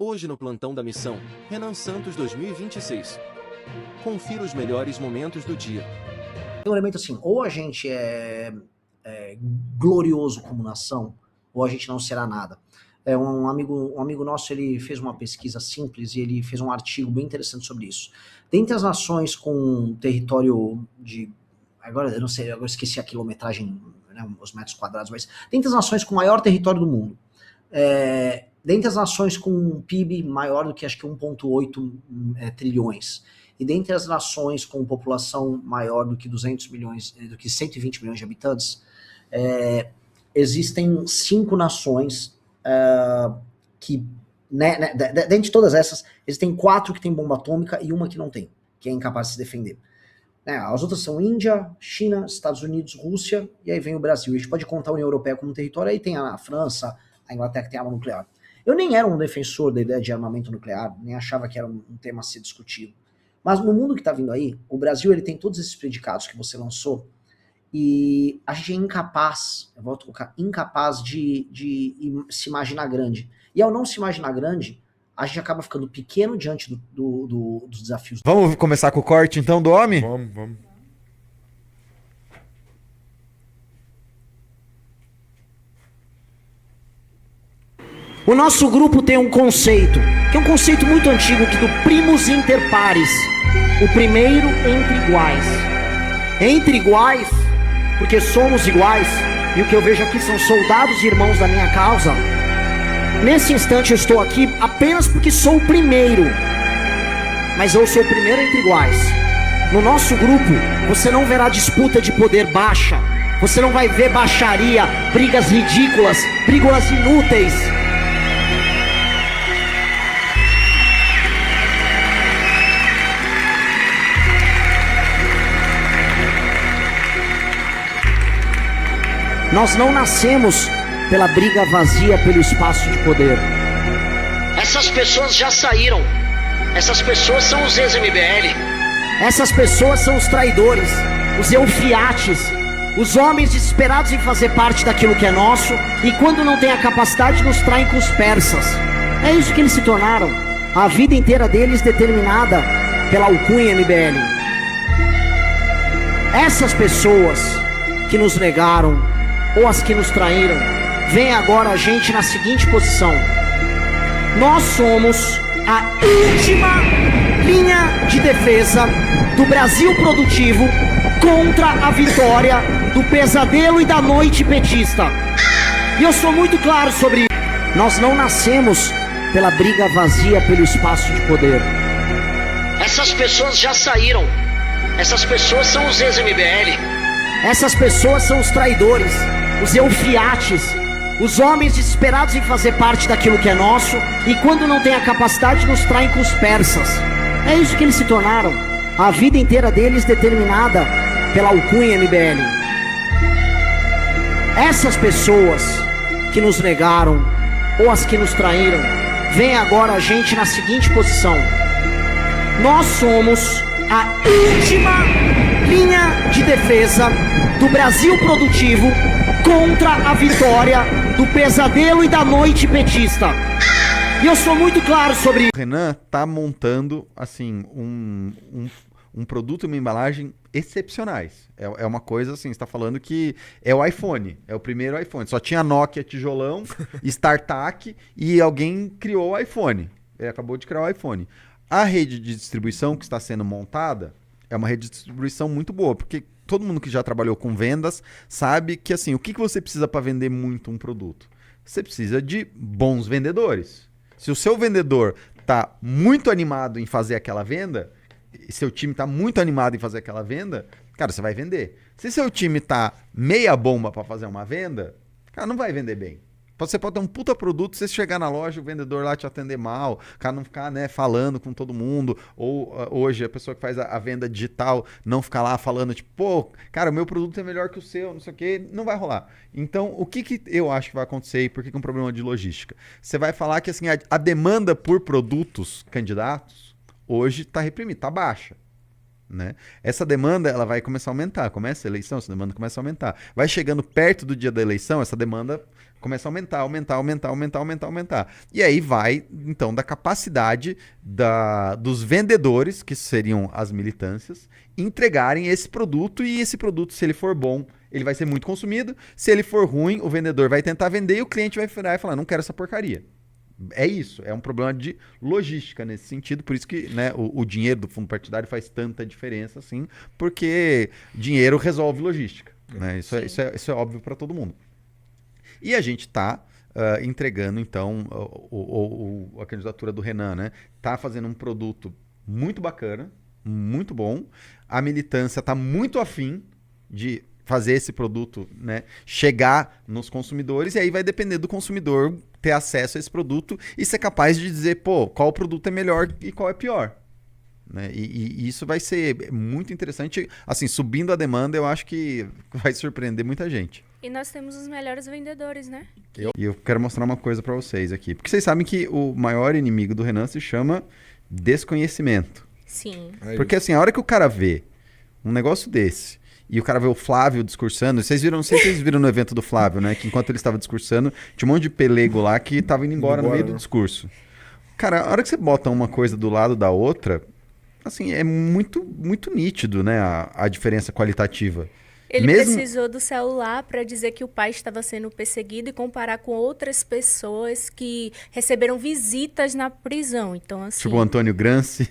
Hoje no plantão da missão, Renan Santos 2026. Confira os melhores momentos do dia. Tem um elemento assim, ou a gente é glorioso como nação, ou a gente não será nada. Um amigo nosso, ele fez uma pesquisa simples e ele fez um artigo bem interessante sobre isso. Dentre as nações com território de... Agora eu não sei, agora esqueci a quilometragem, né, os metros quadrados, mas dentre as nações com maior território do mundo, dentre as nações com um PIB maior do que acho que 1,8 trilhões, e dentre as nações com população maior do que 200 milhões, do que 120 milhões de habitantes, existem 5 nações que, dentre de todas essas, existem 4 que têm bomba atômica e uma que não tem, que é incapaz de se defender. As outras são Índia, China, Estados Unidos, Rússia, e aí vem o Brasil. A gente pode contar a União Europeia como território, aí tem a França, a Inglaterra que tem arma nuclear. Eu nem era um defensor da ideia de armamento nuclear, nem achava que era um tema a ser discutido. Mas no mundo que está vindo aí, o Brasil ele tem todos esses predicados que você lançou, e a gente é incapaz, eu volto a colocar, incapaz de se imaginar grande. E ao não se imaginar grande, a gente acaba ficando pequeno diante dos desafios. Vamos começar com o corte então do homem? Vamos. O nosso grupo tem um conceito, que é um conceito muito antigo, que do primus inter pares, o primeiro entre iguais. Entre iguais, porque somos iguais, e o que eu vejo aqui são soldados e irmãos da minha causa. Nesse instante eu estou aqui apenas porque sou o primeiro, mas eu sou o primeiro entre iguais. No nosso grupo, você não verá disputa de poder baixa, você não vai ver baixaria, brigas ridículas, brigas inúteis. Nós não nascemos pela briga vazia pelo espaço de poder. Essas pessoas já saíram. Essas pessoas são os ex-MBL. Essas pessoas são os traidores, os eufiates, os homens desesperados em fazer parte daquilo que é nosso, e quando não têm a capacidade nos traem com os persas. É isso que eles se tornaram. A vida inteira deles determinada pela alcunha MBL. Essas pessoas que nos negaram, ou as que nos traíram, vem agora a gente na seguinte posição: nós somos a última linha de defesa do Brasil produtivo contra a vitória do pesadelo e da noite petista. E eu sou muito claro sobre isso. Nós não nascemos pela briga vazia pelo espaço de poder. Essas pessoas já saíram. Essas pessoas são os ex-MBL. Essas pessoas são os traidores, os eufiates, os homens desesperados em fazer parte daquilo que é nosso, e quando não têm a capacidade nos traem com os persas. É isso que eles se tornaram. A vida inteira deles determinada pela alcunha MBL. Essas pessoas que nos negaram, ou as que nos traíram, vem agora a gente na seguinte posição: nós somos a última linha de defesa do Brasil produtivo contra a vitória do pesadelo e da noite petista. E eu sou muito claro sobre isso. O Renan tá montando, assim, um produto e uma embalagem excepcionais. É uma coisa assim, você tá falando que é o iPhone, é o primeiro iPhone. Só tinha Nokia tijolão, StarTAC, e alguém criou o iPhone. Ele acabou de criar o iPhone. A rede de distribuição que está sendo montada é uma rede de distribuição muito boa, porque todo mundo que já trabalhou com vendas sabe que, assim, o que você precisa para vender muito um produto? Você precisa de bons vendedores. Se o seu vendedor está muito animado em fazer aquela venda, seu time está muito animado em fazer aquela venda, cara, você vai vender. Se seu time está meia bomba para fazer uma venda, cara, não vai vender bem. Você pode ter um puta produto, você chegar na loja, o vendedor lá te atender mal, o cara não ficar, né, falando com todo mundo, ou hoje a pessoa que faz a venda digital não ficar lá falando, tipo, pô, cara, o meu produto é melhor que o seu, não sei o que, não vai rolar. Então, o que eu acho que vai acontecer e por que é um problema de logística? Você vai falar que, assim, a demanda por produtos candidatos hoje está reprimida, está baixa. Né? Essa demanda ela vai começar a aumentar. Começa a eleição, essa demanda começa a aumentar. Vai chegando perto do dia da eleição, essa demanda Começa a aumentar. E aí vai, então, da capacidade dos vendedores, que seriam as militâncias, entregarem esse produto, e esse produto, se ele for bom, ele vai ser muito consumido. Se ele for ruim, o vendedor vai tentar vender e o cliente vai virar e falar, não quero essa porcaria. É isso, é um problema de logística nesse sentido, por isso que, né, o dinheiro do fundo partidário faz tanta diferença, assim, porque dinheiro resolve logística. Né? Isso é óbvio para todo mundo. E a gente está entregando, então, a candidatura do Renan, né? Tá fazendo um produto muito bacana, muito bom. A militância está muito afim de fazer esse produto, né, chegar nos consumidores, e aí vai depender do consumidor ter acesso a esse produto e ser capaz de dizer, pô, qual produto é melhor e qual é pior. Né? E isso vai ser muito interessante. Assim, subindo a demanda, eu acho que vai surpreender muita gente. E nós temos os melhores vendedores, né? E eu quero mostrar uma coisa pra vocês aqui. Porque vocês sabem que o maior inimigo do Renan se chama desconhecimento. Sim. Porque assim, a hora que o cara vê um negócio desse, e o cara vê o Flávio discursando, vocês viram, não sei se vocês viram no evento do Flávio, né? Que enquanto ele estava discursando, tinha um monte de pelego lá que tava indo embora no meio do discurso. Cara, a hora que você bota uma coisa do lado da outra, assim, é muito, muito nítido, né? A diferença qualitativa. Ele precisou do celular para dizer que o pai estava sendo perseguido e comparar com outras pessoas que receberam visitas na prisão. Então, assim... Tipo o Antônio Gramsci.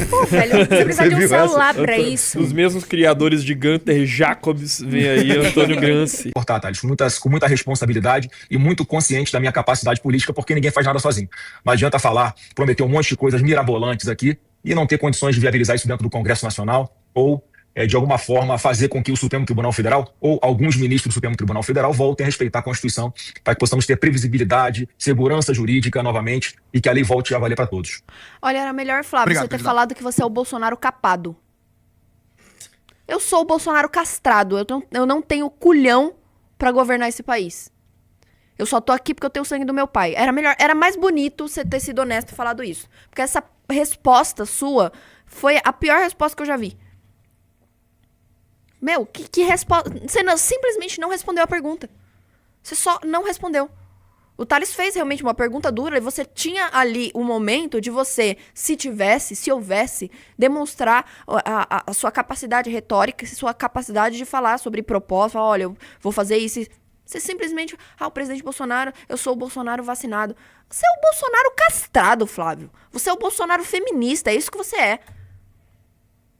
Pô, velho, você precisa de um celular para isso. Os mesmos criadores de Gunther Jacobs, vem aí Antônio Gramsci. Portar, Thales, com muita responsabilidade e muito consciente da minha capacidade política, porque ninguém faz nada sozinho. Não adianta falar, prometer um monte de coisas mirabolantes aqui e não ter condições de viabilizar isso dentro do Congresso Nacional ou de alguma forma, fazer com que o Supremo Tribunal Federal ou alguns ministros do Supremo Tribunal Federal voltem a respeitar a Constituição para que possamos ter previsibilidade, segurança jurídica novamente e que a lei volte a valer para todos. Olha, era melhor, Flávio, você ter falado que você é o Bolsonaro capado. Eu sou o Bolsonaro castrado. Eu não tenho culhão para governar esse país. Eu só tô aqui porque eu tenho o sangue do meu pai. Era mais bonito você ter sido honesto e falado isso. Porque essa resposta sua foi a pior resposta que eu já vi. Meu, que resposta... Você simplesmente não respondeu a pergunta. Você só não respondeu. O Thales fez realmente uma pergunta dura e você tinha ali o momento de você, se houvesse, demonstrar a sua capacidade retórica, a sua capacidade de falar sobre propósito. Falar, olha, eu vou fazer isso. Você simplesmente... o presidente Bolsonaro, eu sou o Bolsonaro vacinado. Você é o Bolsonaro castrado, Flávio. Você é o Bolsonaro feminista, é isso que você é.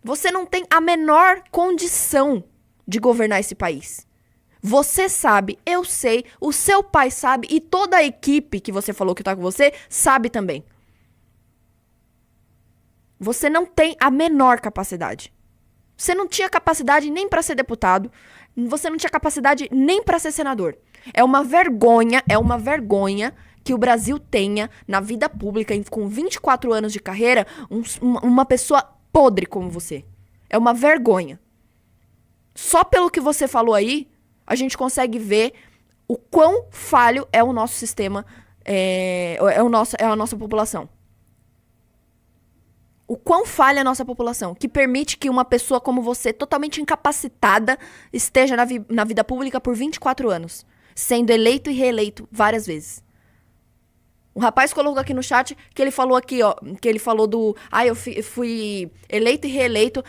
Você não tem a menor condição de governar esse país. Você sabe, eu sei, o seu pai sabe e toda a equipe que você falou que tá com você sabe também. Você não tem a menor capacidade. Você não tinha capacidade nem para ser deputado, você não tinha capacidade nem para ser senador. É uma vergonha que o Brasil tenha na vida pública, com 24 anos de carreira, uma pessoa podre como você. É uma vergonha. Só pelo que você falou aí, a gente consegue ver o quão falho é o nosso sistema, é a nossa população. O quão falha é a nossa população, que permite que uma pessoa como você, totalmente incapacitada, esteja na vida pública por 24 anos, sendo eleito e reeleito várias vezes. O rapaz colocou aqui no chat que ele falou aqui, ó, que ele falou do... eu fui eleito e reeleito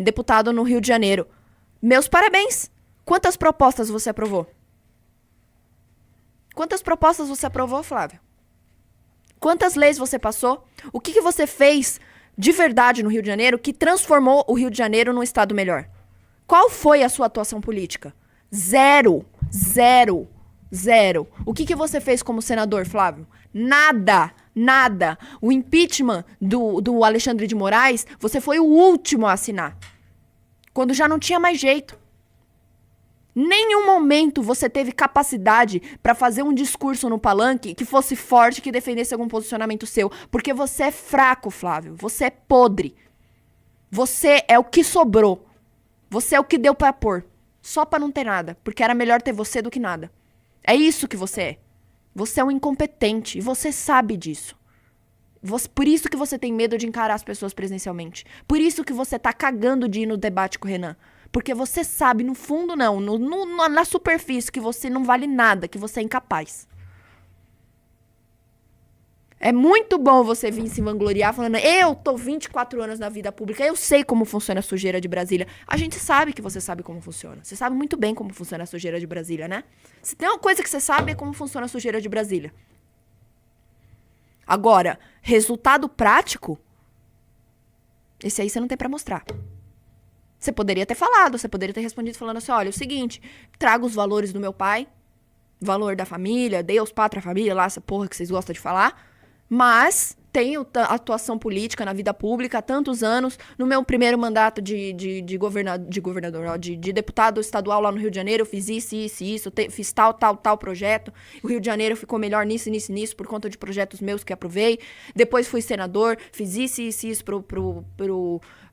deputado no Rio de Janeiro. Meus parabéns! Quantas propostas você aprovou? Quantas propostas você aprovou, Flávio? Quantas leis você passou? O que você fez de verdade no Rio de Janeiro que transformou o Rio de Janeiro num estado melhor? Qual foi a sua atuação política? Zero. O que você fez como senador, Flávio? Nada. O impeachment do Alexandre de Moraes, você foi o último a assinar. Quando já não tinha mais jeito. Nenhum momento você teve capacidade para fazer um discurso no palanque que fosse forte, que defendesse algum posicionamento seu. Porque você é fraco, Flávio. Você é podre. Você é o que sobrou. Você é o que deu para pôr. Só para não ter nada. Porque era melhor ter você do que nada. É isso que você é. Você é um incompetente. E você sabe disso. Por isso que você tem medo de encarar as pessoas presencialmente. Por isso que você tá cagando de ir no debate com o Renan. Porque você sabe, no fundo não, na superfície, que você não vale nada, que você é incapaz. É muito bom você vir se vangloriar falando, eu tô 24 anos na vida pública, eu sei como funciona a sujeira de Brasília. A gente sabe que você sabe como funciona. Você sabe muito bem como funciona a sujeira de Brasília, né? Se tem uma coisa que você sabe é como funciona a sujeira de Brasília. Agora, resultado prático, esse aí você não tem pra mostrar. Você poderia ter falado, você poderia ter respondido falando assim, olha, é o seguinte, trago os valores do meu pai, valor da família, Deus, pátria, família, lá, essa porra que vocês gostam de falar, mas tenho atuação política na vida pública há tantos anos. No meu primeiro mandato de deputado estadual lá no Rio de Janeiro, eu fiz isso, fiz tal projeto. O Rio de Janeiro ficou melhor nisso por conta de projetos meus que aprovei. Depois fui senador, fiz isso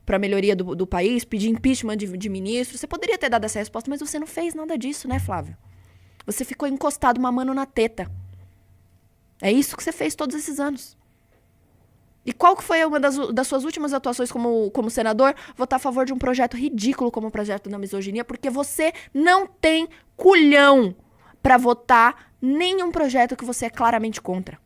para melhoria do país, pedi impeachment de ministro. Você poderia ter dado essa resposta, mas você não fez nada disso, né, Flávio? Você ficou encostado uma mano na teta. É isso que você fez todos esses anos. E qual que foi uma das suas últimas atuações como senador? Votar a favor de um projeto ridículo como o projeto da misoginia, porque você não tem culhão para votar nenhum projeto que você é claramente contra.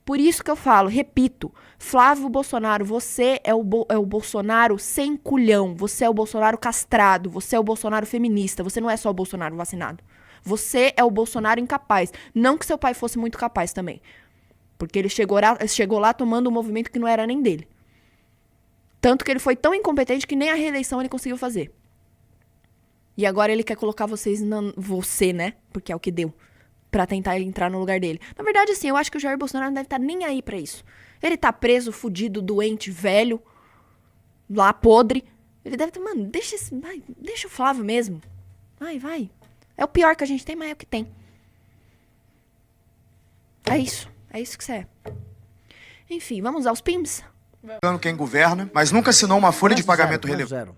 Por isso que eu falo, repito, Flávio Bolsonaro, você é o Bolsonaro sem culhão, você é o Bolsonaro castrado, você é o Bolsonaro feminista, você não é só o Bolsonaro vacinado. Você é o Bolsonaro incapaz. Não que seu pai fosse muito capaz também. Porque ele chegou lá tomando um movimento que não era nem dele. Tanto que ele foi tão incompetente que nem a reeleição ele conseguiu fazer. E agora ele quer colocar você, né? Porque é o que deu. Pra tentar entrar no lugar dele. Na verdade, assim, eu acho que o Jair Bolsonaro não deve estar nem aí pra isso. Ele tá preso, fudido, doente, velho. Lá, podre. Ele deve estar, mano, deixa o Flávio mesmo. Vai. É o pior que a gente tem, mas é o que tem. É isso que você é. Enfim, vamos aos PIMs? Quem governa, mas nunca assinou uma folha de pagamento relevante.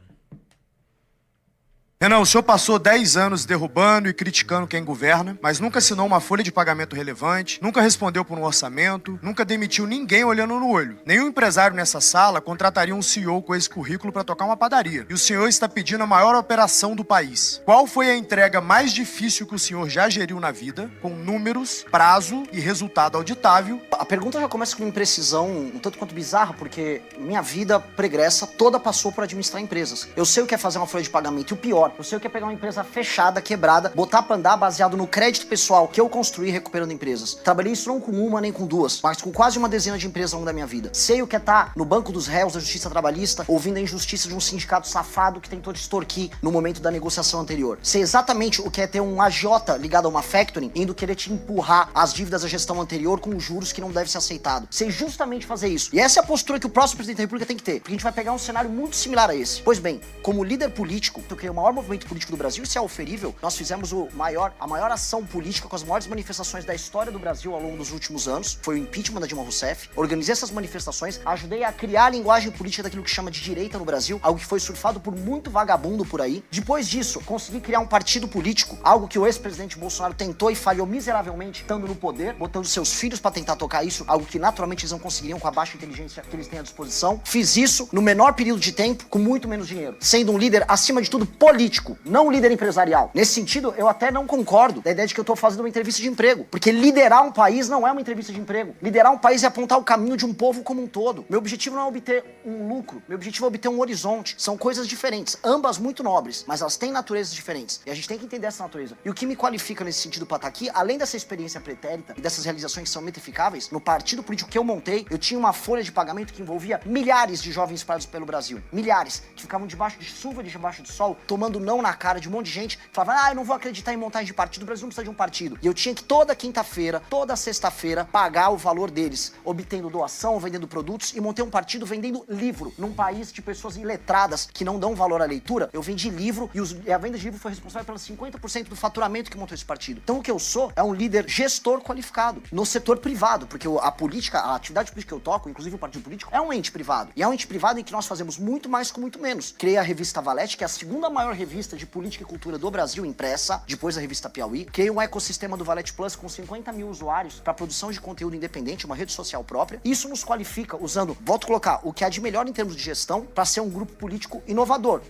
Renan, o senhor passou 10 anos derrubando e criticando quem governa, mas nunca assinou uma folha de pagamento relevante, nunca respondeu por um orçamento, nunca demitiu ninguém olhando no olho. Nenhum empresário nessa sala contrataria um CEO com esse currículo para tocar uma padaria. E o senhor está pedindo a maior operação do país. Qual foi a entrega mais difícil que o senhor já geriu na vida, com números, prazo e resultado auditável? A pergunta já começa com uma imprecisão um tanto quanto bizarra, porque minha vida pregressa toda passou por administrar empresas. Eu sei o que é fazer uma folha de pagamento, e o pior, eu sei o que é pegar uma empresa fechada, quebrada, botar pra andar baseado no crédito pessoal que eu construí recuperando empresas. Trabalhei isso não com uma nem com duas, mas com quase uma dezena de empresas ao longo da minha vida. Sei o que é estar no banco dos réus da justiça trabalhista, ouvindo a injustiça de um sindicato safado que tentou te extorquir no momento da negociação anterior. Sei exatamente o que é ter um agiota ligado a uma factoring, indo querer te empurrar as dívidas da gestão anterior com juros que não deve ser aceitado. Sei justamente fazer isso. E essa é a postura que o próximo presidente da República tem que ter, porque a gente vai pegar um cenário muito similar a esse. Pois bem, como líder político, eu criei o maior movimento político do Brasil, isso é oferível. Nós fizemos a maior ação política com as maiores manifestações da história do Brasil ao longo dos últimos anos. Foi o impeachment da Dilma Rousseff. Organizei essas manifestações, ajudei a criar a linguagem política daquilo que chama de direita no Brasil, algo que foi surfado por muito vagabundo por aí. Depois disso, consegui criar um partido político, algo que o ex-presidente Bolsonaro tentou e falhou miseravelmente, estando no poder, botando seus filhos pra tentar tocar isso, algo que naturalmente eles não conseguiriam com a baixa inteligência que eles têm à disposição. Fiz isso no menor período de tempo, com muito menos dinheiro, sendo um líder, acima de tudo, político, não um líder empresarial. Nesse sentido, eu até não concordo da ideia de que eu tô fazendo uma entrevista de emprego, porque liderar um país não é uma entrevista de emprego. Liderar um país é apontar o caminho de um povo como um todo. Meu objetivo não é obter um lucro, meu objetivo é obter um horizonte. São coisas diferentes, ambas muito nobres, mas elas têm naturezas diferentes, e a gente tem que entender essa natureza. E o que me qualifica nesse sentido pra estar aqui, além dessa experiência pretérita e dessas realizações que são metrificáveis, no partido político que eu montei, eu tinha uma folha de pagamento que envolvia milhares de jovens espalhados pelo Brasil. Milhares, que ficavam debaixo de chuva, debaixo de sol, tomando não na cara de um monte de gente, falava, eu não vou acreditar em montagem de partido, o Brasil não precisa de um partido. E eu tinha que toda quinta-feira, toda sexta-feira, pagar o valor deles, obtendo doação, vendendo produtos, e montei um partido vendendo livro. Num país de pessoas iletradas que não dão valor à leitura, eu vendi livro e a venda de livro foi responsável pelos 50% do faturamento que montou esse partido. Então o que eu sou é um líder gestor qualificado no setor privado, porque a atividade política que eu toco, inclusive o partido político, é um ente privado. E é um ente privado em que nós fazemos muito mais com muito menos. Criei a revista Valete, que é a segunda maior revista de política e cultura do Brasil impressa, depois da revista Piauí. Criei um ecossistema do Valete Plus com 50 mil usuários para produção de conteúdo independente, uma rede social própria. Isso nos qualifica usando, volto a colocar, o que há de melhor em termos de gestão para ser um grupo político inovador.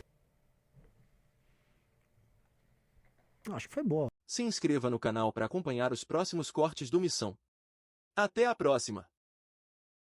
Acho que foi boa. Se inscreva no canal para acompanhar os próximos cortes do Missão. Até a próxima!